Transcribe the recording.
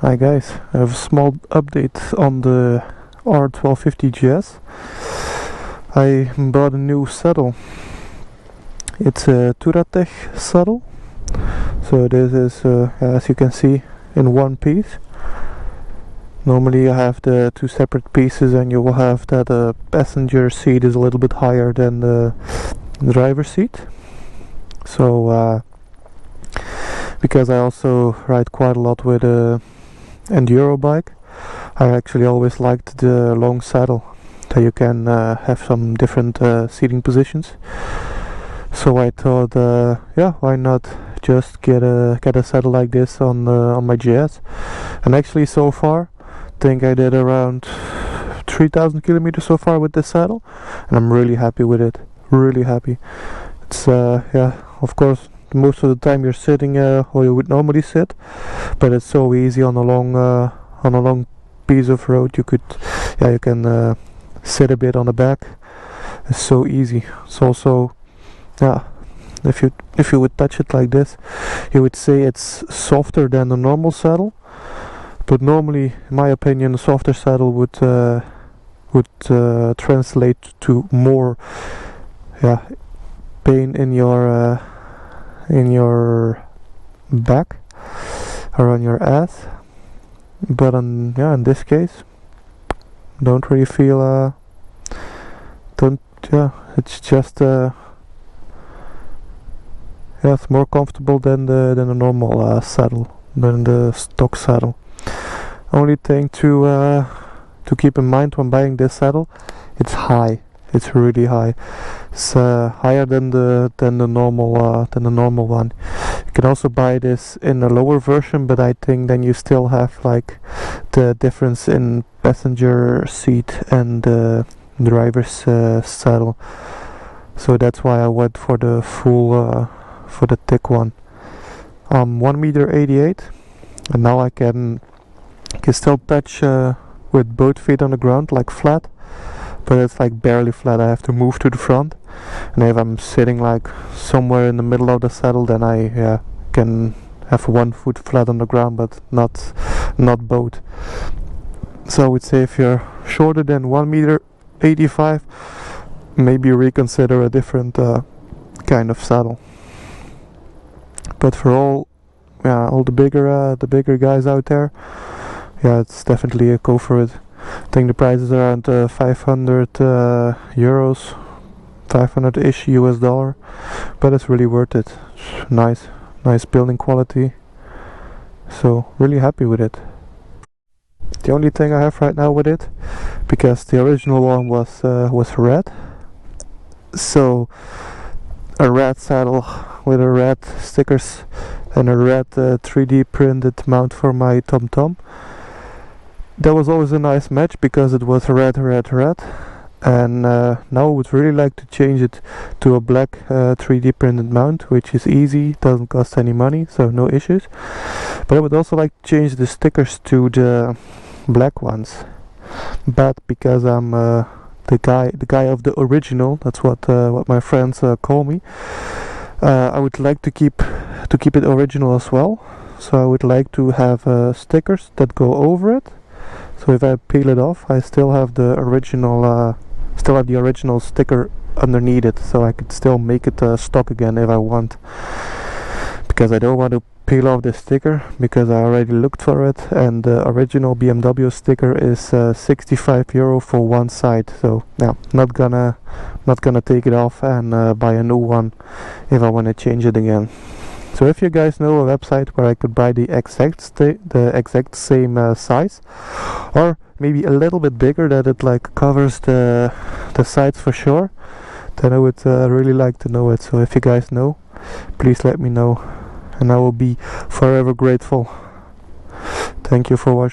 Hi guys, I have a small update on the R1250GS. I bought a new saddle. It's a Touratech saddle. So this is, as you can see, in one piece. Normally I have the two separate pieces, and you will have that the passenger seat is a little bit higher than the driver's seat. So because I also ride quite a lot with a enduro bike, I actually always liked the long saddle, so you can have some different seating positions. So I thought, yeah, why not just get a saddle like this on my GS? And actually, so far, I think I did around 3,000 kilometers so far with this saddle, and I'm really happy with it. Really happy. It's yeah, of course, most of the time you're sitting or you would normally sit, but it's so easy on a long piece of road. You can sit a bit on the back. It's so easy. It's also, yeah, if you would touch it like this, you would say it's softer than the normal saddle, but normally, in my opinion, a softer saddle would translate to more, yeah, pain in your back or on your ass. But yeah, in this case, don't really feel it's just yeah, it's more comfortable than the normal saddle, than the stock saddle. Only thing to keep in mind when buying this saddle, it's high. It's really high. It's higher than the normal one. You can also buy this in a lower version, but I think then you still have like the difference in passenger seat and driver's saddle. So that's why I went for the full for the thick one. 1.88 m, and now I can still touch with both feet on the ground, like flat. But it's like barely flat. I have to move to the front, and if I'm sitting like somewhere in the middle of the saddle, then I can have one foot flat on the ground, but not both. So I would say if you're shorter than 1.85 m, maybe reconsider a different kind of saddle. But for all the bigger guys out there, yeah, it's definitely a go for it. I think the price is around 500 euros, 500-ish US dollar, but it's really worth it. Nice building quality, so really happy with it. The only thing I have right now with it, because the original one was red, so a red saddle with a red stickers and a red 3D printed mount for my TomTom. That was always a nice match because it was red, and now I would really like to change it to a black 3D printed mount, which is easy, doesn't cost any money, so no issues. But I would also like to change the stickers to the black ones. But because I'm the guy of the original, that's what my friends call me, I would like to keep it original as well. So I would like to have stickers that go over it. So if I peel it off, I still have the original sticker underneath it, so I could still make it stock again if I want. Because I don't want to peel off the sticker, because I already looked for it, and the original BMW sticker is 65 euro for one side. So yeah, not gonna take it off and buy a new one if I want to change it again. So if you guys know a website where I could buy the exact same size, or maybe a little bit bigger, that it like covers the sides for sure, then I would really like to know it. So if you guys know, please let me know, and I will be forever grateful. Thank you for watching.